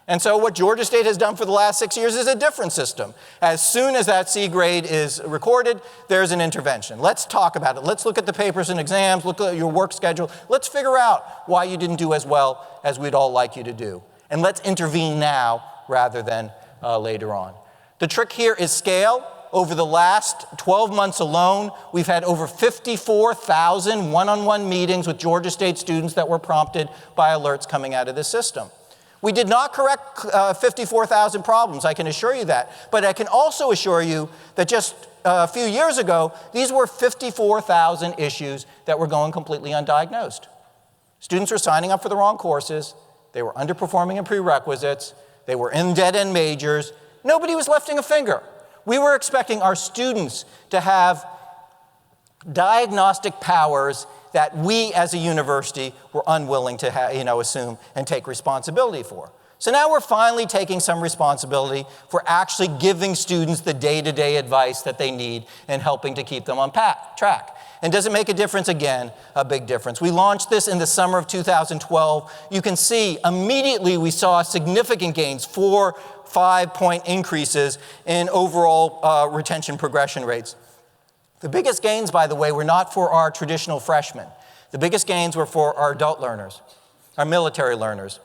And so what Georgia State has done for the last 6 years is a different system. As soon as that C grade is recorded, there's an intervention. Let's talk about it. Let's look at the papers and exams, look at your work schedule. Let's figure out why you didn't do as well as we'd all like you to do. And let's intervene now rather than later on. The trick here is scale. Over the last 12 months alone, we've had over 54,000 one-on-one meetings with Georgia State students that were prompted by alerts coming out of the system. We did not correct 54,000 problems, I can assure you that. But I can also assure you that just a few years ago, these were 54,000 issues that were going completely undiagnosed. Students were signing up for the wrong courses, they were underperforming in prerequisites, they were in dead-end majors, nobody was lifting a finger. We were expecting our students to have diagnostic powers that we as a university were unwilling to assume and take responsibility for. So now we're finally taking some responsibility for actually giving students the day-to-day advice that they need and helping to keep them on track. And does it make a difference? Again, a big difference. We launched this in the summer of 2012. You can see immediately we saw significant gains, 4-5-point increases in overall retention progression rates. The biggest gains, by the way, were not for our traditional freshmen. The biggest gains were for our adult learners, our military learners,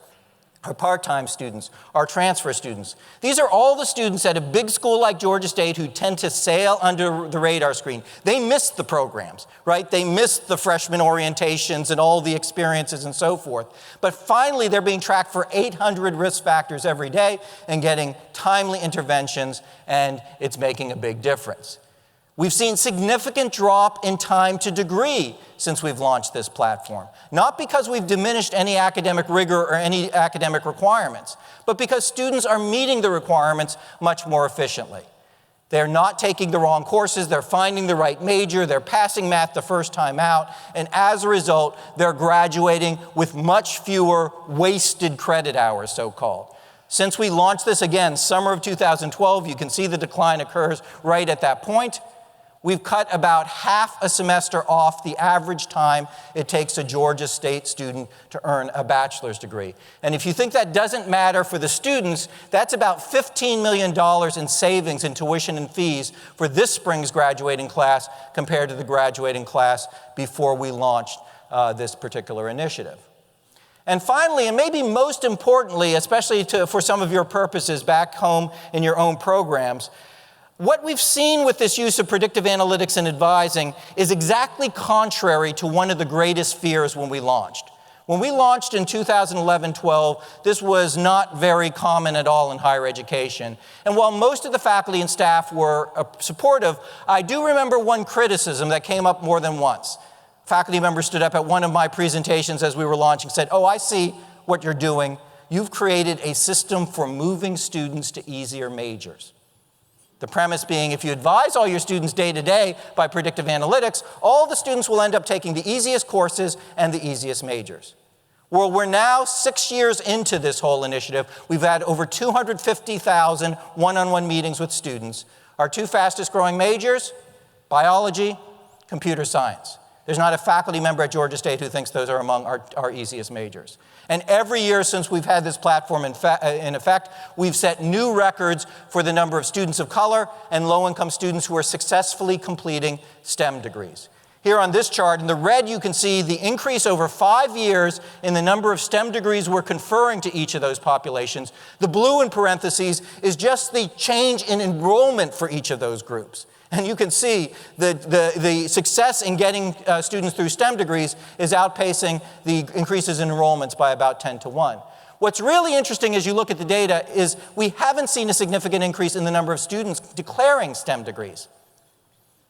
our part-time students, our transfer students. These are all the students at a big school like Georgia State who tend to sail under the radar screen. They miss the programs, right? They miss the freshman orientations and all the experiences and so forth. But finally, they're being tracked for 800 risk factors every day and getting timely interventions, and it's making a big difference. We've seen significant drop in time to degree since we've launched this platform. Not because we've diminished any academic rigor or any academic requirements, but because students are meeting the requirements much more efficiently. They're not taking the wrong courses, they're finding the right major, they're passing math the first time out, and as a result, they're graduating with much fewer wasted credit hours, so-called. Since we launched this, again, summer of 2012, you can see the decline occurs right at that point. We've cut about half a semester off the average time it takes a Georgia State student to earn a bachelor's degree. And if you think that doesn't matter for the students, that's about $15 million in savings in tuition and fees for this spring's graduating class compared to the graduating class before we launched this particular initiative. And finally, and maybe most importantly, especially for some of your purposes back home in your own programs, what we've seen with this use of predictive analytics and advising is exactly contrary to one of the greatest fears when we launched. When we launched in 2011-12, this was not very common at all in higher education. And while most of the faculty and staff were supportive, I do remember one criticism that came up more than once. Faculty member stood up at one of my presentations as we were launching and said, "Oh, I see what you're doing. You've created a system for moving students to easier majors." The premise being, if you advise all your students day to day by predictive analytics, all the students will end up taking the easiest courses and the easiest majors. Well, we're now 6 years into this whole initiative. We've had over 250,000 one-on-one meetings with students. Our two fastest growing majors, biology, computer science. There's not a faculty member at Georgia State who thinks those are among our easiest majors. And every year since we've had this platform in effect, we've set new records for the number of students of color and low-income students who are successfully completing STEM degrees. Here on this chart, in the red, you can see the increase over 5 years in the number of STEM degrees we're conferring to each of those populations. The blue in parentheses is just the change in enrollment for each of those groups. And you can see the success in getting students through STEM degrees is outpacing the increases in enrollments by about 10 to 1. What's really interesting as you look at the data is we haven't seen a significant increase in the number of students declaring STEM degrees.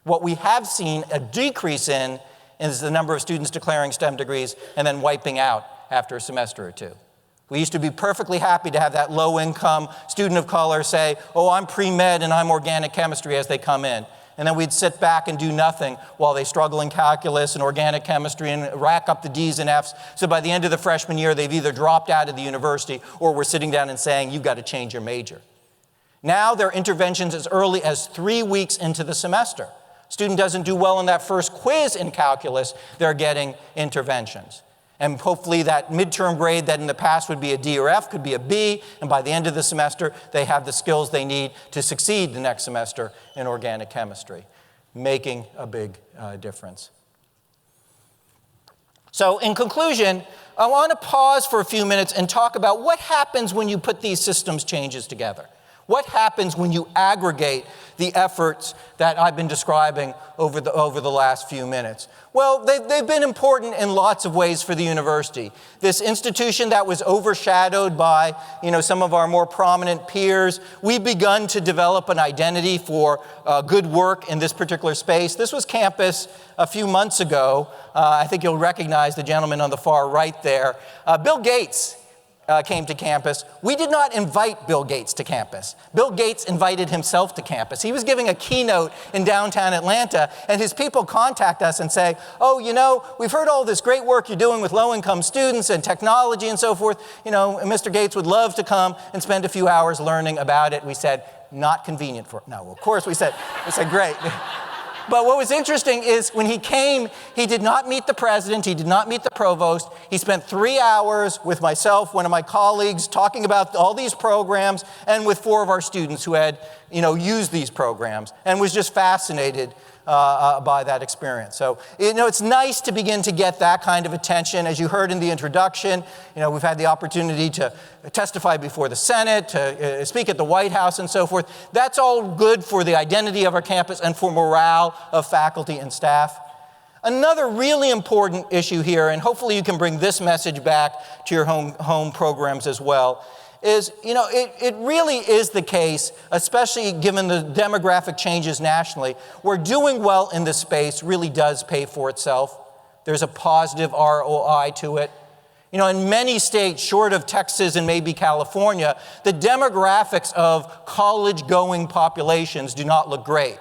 What we have seen a decrease in is the number of students declaring STEM degrees and then wiping out after a semester or two. We used to be perfectly happy to have that low-income student of color say, oh, I'm pre-med and I'm organic chemistry as they come in. And then we'd sit back and do nothing while they struggle in calculus and organic chemistry and rack up the D's and F's. So by the end of the freshman year, they've either dropped out of the university or we're sitting down and saying, you've got to change your major. Now there are interventions as early as 3 weeks into the semester. Student doesn't do well in that first quiz in calculus, they're getting interventions. And hopefully that midterm grade that in the past would be a D or F could be a B, and by the end of the semester, they have the skills they need to succeed the next semester in organic chemistry, making a big difference. So in conclusion, I want to pause for a few minutes and talk about what happens when you put these systems changes together. What happens when you aggregate the efforts that I've been describing over the last few minutes? Well, they've been important in lots of ways for the university. This institution that was overshadowed by, some of our more prominent peers, we've begun to develop an identity for good work in this particular space. This was campus a few months ago. I think you'll recognize the gentleman on the far right there. Bill Gates came to campus. We did not invite Bill Gates to campus. Bill Gates invited himself to campus. He was giving a keynote in downtown Atlanta, and his people contact us and say, oh, we've heard all this great work you're doing with low-income students and technology and so forth. Mr. Gates would love to come and spend a few hours learning about it. We said, not convenient for, no, of course we said great. But what was interesting is when he came, he did not meet the president, he did not meet the provost. He spent 3 hours with myself, one of my colleagues, talking about all these programs, and with 4 of our students who had, used these programs, and was just fascinated by that experience. So, it's nice to begin to get that kind of attention. As you heard in the introduction, we've had the opportunity to testify before the Senate, to speak at the White House and so forth. That's all good for the identity of our campus and for morale of faculty and staff. Another really important issue here, and hopefully you can bring this message back to your home programs as well, is, it really is the case, especially given the demographic changes nationally, where doing well in this space really does pay for itself. There's a positive ROI to it. In many states, short of Texas and maybe California, the demographics of college-going populations do not look great.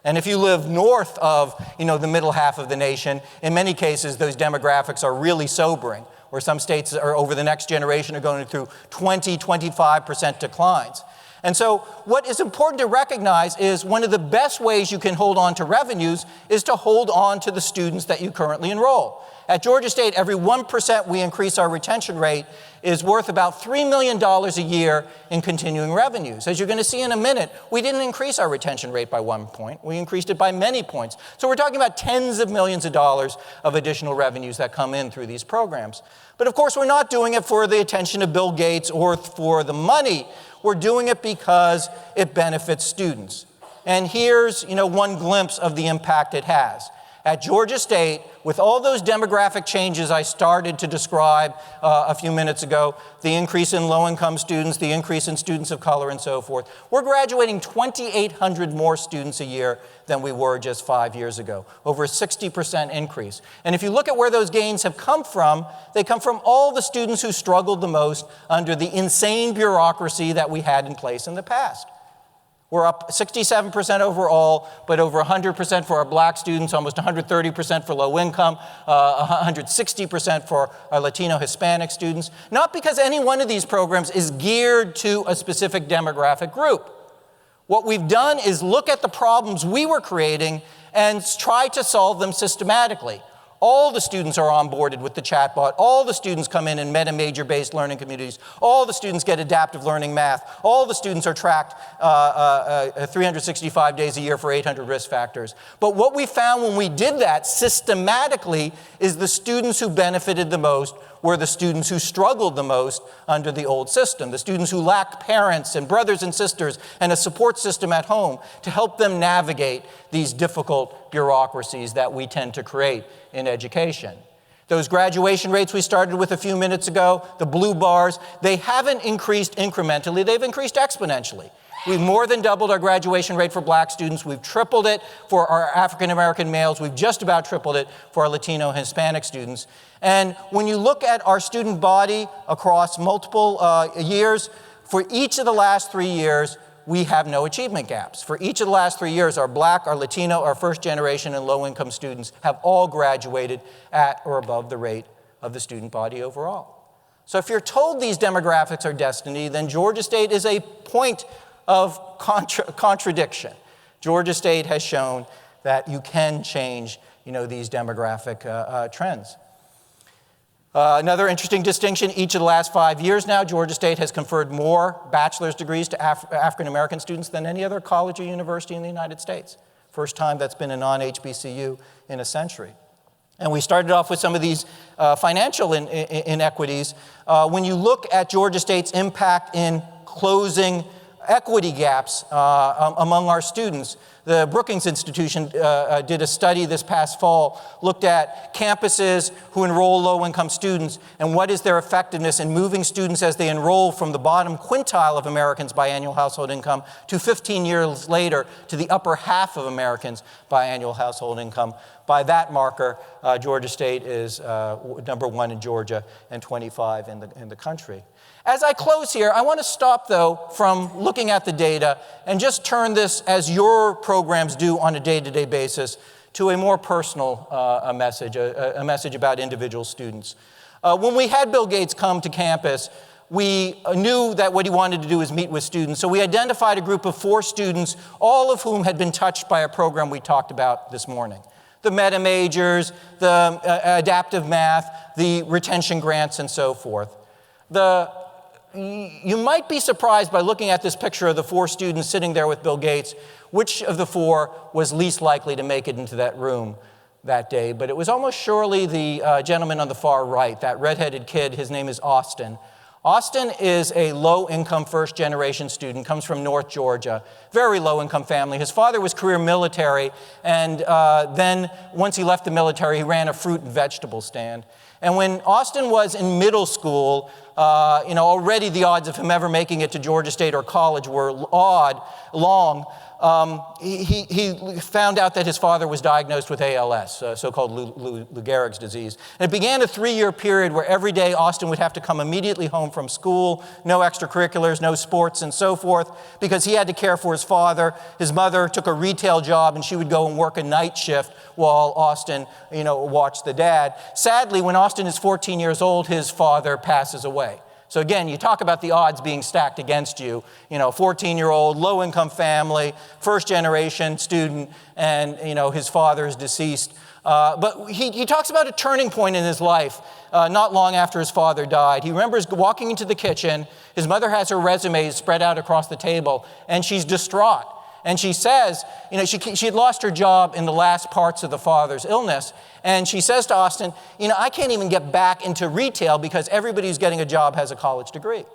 And if you live north of, the middle half of the nation, in many cases, those demographics are really sobering, where some states are over the next generation are going through 20-25% declines. And so what is important to recognize is one of the best ways you can hold on to revenues is to hold on to the students that you currently enroll. At Georgia State, every 1% we increase our retention rate is worth about $3 million a year in continuing revenues. As you're going to see in a minute, we didn't increase our retention rate by 1 point. We increased it by many points. So we're talking about tens of millions of dollars of additional revenues that come in through these programs. But of course, we're not doing it for the attention of Bill Gates or for the money. We're doing it because it benefits students. And here's, one glimpse of the impact it has. At Georgia State, with all those demographic changes I started to describe a few minutes ago, the increase in low-income students, the increase in students of color, and so forth, we're graduating 2,800 more students a year than we were just 5 years ago, over a 60% increase. And if you look at where those gains have come from, they come from all the students who struggled the most under the insane bureaucracy that we had in place in the past. We're up 67% overall, but over 100% for our black students, almost 130% for low income, 160% for our Latino Hispanic students. Not because any one of these programs is geared to a specific demographic group. What we've done is look at the problems we were creating and try to solve them systematically. All the students are onboarded with the chatbot. All the students come in meta-major-based learning communities. All the students get adaptive learning math. All the students are tracked 365 days a year for 800 risk factors. But what we found when we did that systematically is the students who benefited the most were the students who struggled the most under the old system, the students who lacked parents and brothers and sisters and a support system at home to help them navigate these difficult bureaucracies that we tend to create in education. Those graduation rates we started with a few minutes ago, the blue bars, they haven't increased incrementally, they've increased exponentially. We've more than doubled our graduation rate for black students. We've tripled it for our African American males. We've just about tripled it for our Latino and Hispanic students. And when you look at our student body across multiple years, for each of the last 3 years, we have no achievement gaps. For each of the last 3 years, our black, our Latino, our first generation, and low-income students have all graduated at or above the rate of the student body overall. So if you're told these demographics are destiny, then Georgia State is a point of contradiction. Georgia State has shown that you can change, these demographic trends. Another interesting distinction, each of the last 5 years now, Georgia State has conferred more bachelor's degrees to African American students than any other college or university in the United States. First time that's been a non-HBCU in a century. And we started off with some of these financial inequities. When you look at Georgia State's impact in closing equity gaps among our students, the Brookings Institution did a study this past fall, looked at campuses who enroll low-income students and what is their effectiveness in moving students as they enroll from the bottom quintile of Americans by annual household income to 15 years later to the upper half of Americans by annual household income. By that marker, Georgia State is number 1 in Georgia and 25 in the country. As I close here, I want to stop, though, from looking at the data and just turn this, as your programs do on a day-to-day basis, to a more personal message, a message about individual students. When we had Bill Gates come to campus, we knew that what he wanted to do is meet with students. So we identified a group of 4 students, all of whom had been touched by a program we talked about this morning. The meta majors, the adaptive math, the retention grants, and so forth. You might be surprised by looking at this picture of the 4 students sitting there with Bill Gates, which of the 4 was least likely to make it into that room that day. But it was almost surely the gentleman on the far right, that redheaded kid. His name is Austin. Austin is a low-income first-generation student, comes from North Georgia, very low-income family. His father was career military, and then once he left the military, he ran a fruit and vegetable stand. And when Austin was in middle school, already the odds of him ever making it to Georgia State or college were long. He found out that his father was diagnosed with ALS, so-called Lou Gehrig's disease. And it began a 3-year period where every day Austin would have to come immediately home from school, no extracurriculars, no sports, and so forth, because he had to care for his father. His mother took a retail job, and she would go and work a night shift while Austin, watched the dad. Sadly, when Austin is 14 years old, his father passes away. So again, you talk about the odds being stacked against you. 14-year-old, low-income family, first-generation student, and his father is deceased. But he talks about a turning point in his life not long after his father died. He remembers walking into the kitchen. His mother has her resumes spread out across the table, and she's distraught. And she says, she had lost her job in the last parts of the father's illness. And she says to Austin, I can't even get back into retail because everybody who's getting a job has a college degree.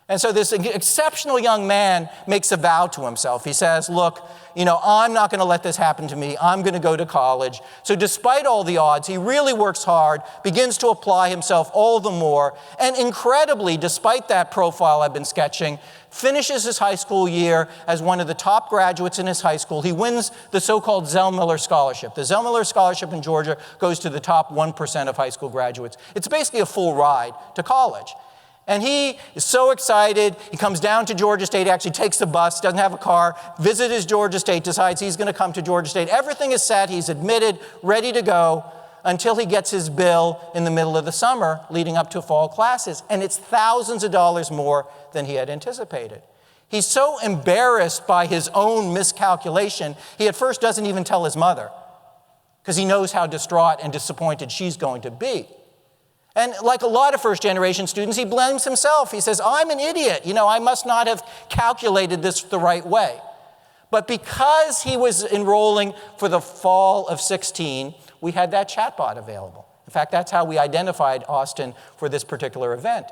And so this exceptional young man makes a vow to himself. He says, look, I'm not going to let this happen to me. I'm going to go to college. So despite all the odds, he really works hard, begins to apply himself all the more, and incredibly, despite that profile I've been sketching, finishes his high school year as one of the top graduates in his high school. He wins the so-called Zell-Miller Scholarship. The Zell-Miller Scholarship in Georgia goes to the top 1% of high school graduates. It's basically a full ride to college. And he is so excited. He comes down to Georgia State, actually takes the bus, doesn't have a car, visits Georgia State, decides he's going to come to Georgia State. Everything is set. He's admitted, ready to go, until he gets his bill in the middle of the summer leading up to fall classes. And it's thousands of dollars more than he had anticipated. He's so embarrassed by his own miscalculation, he at first doesn't even tell his mother because he knows how distraught and disappointed she's going to be. And like a lot of first-generation students, he blames himself. He says, I'm an idiot. I must not have calculated this the right way. But because he was enrolling for the fall of 16, we had that chatbot available. In fact, that's how we identified Austin for this particular event.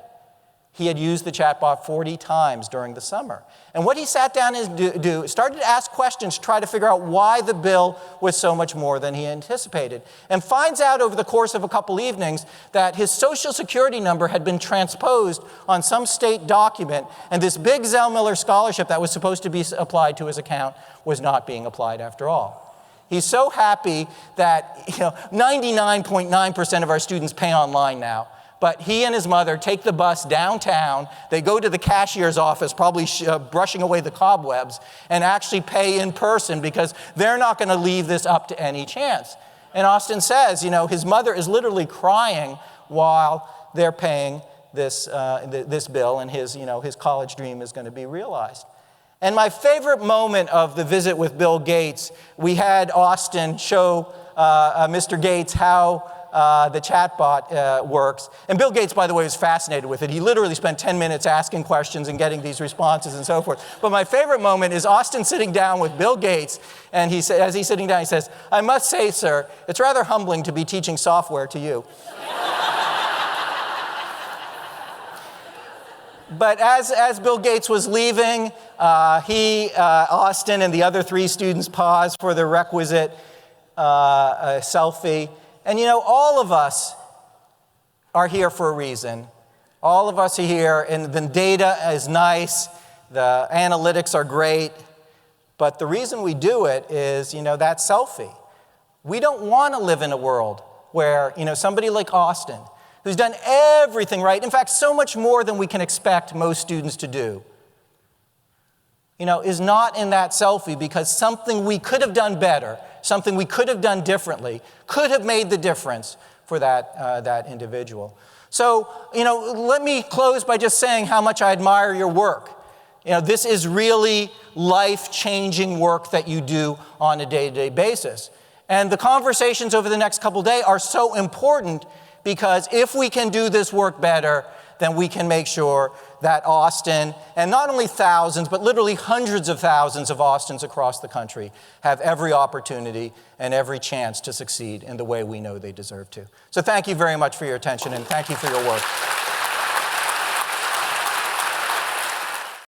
He had used the chatbot 40 times during the summer. And what he sat down and started to ask questions to try to figure out why the bill was so much more than he anticipated. And finds out over the course of a couple evenings that his Social Security number had been transposed on some state document, and this big Zell Miller scholarship that was supposed to be applied to his account was not being applied after all. He's so happy that 99.9% of our students pay online now. But he and his mother take the bus downtown. They go to the cashier's office, probably brushing away the cobwebs, and actually pay in person because they're not going to leave this up to any chance. And Austin says, his mother is literally crying while they're paying this bill, and his college dream is going to be realized. And my favorite moment of the visit with Bill Gates, we had Austin show Mr. Gates how the chatbot works. And Bill Gates, by the way, was fascinated with it. He literally spent 10 minutes asking questions and getting these responses and so forth. But my favorite moment is Austin sitting down with Bill Gates, and as he's sitting down, he says, I must say, sir, it's rather humbling to be teaching software to you. But as Bill Gates was leaving, Austin and the other 3 students paused for the requisite selfie. And all of us are here for a reason. All of us are here, and the data is nice, the analytics are great, but the reason we do it is, that selfie. We don't want to live in a world where, somebody like Austin, who's done everything right, in fact, so much more than we can expect most students to do, is not in that selfie because something we could have done better, something we could have done differently, could have made the difference for that individual. So, let me close by just saying how much I admire your work. This is really life-changing work that you do on a day-to-day basis. And the conversations over the next couple of days are so important because if we can do this work better, then we can make sure that Austin, and not only thousands, but literally hundreds of thousands of Austins across the country have every opportunity and every chance to succeed in the way we know they deserve to. So thank you very much for your attention, and thank you for your work.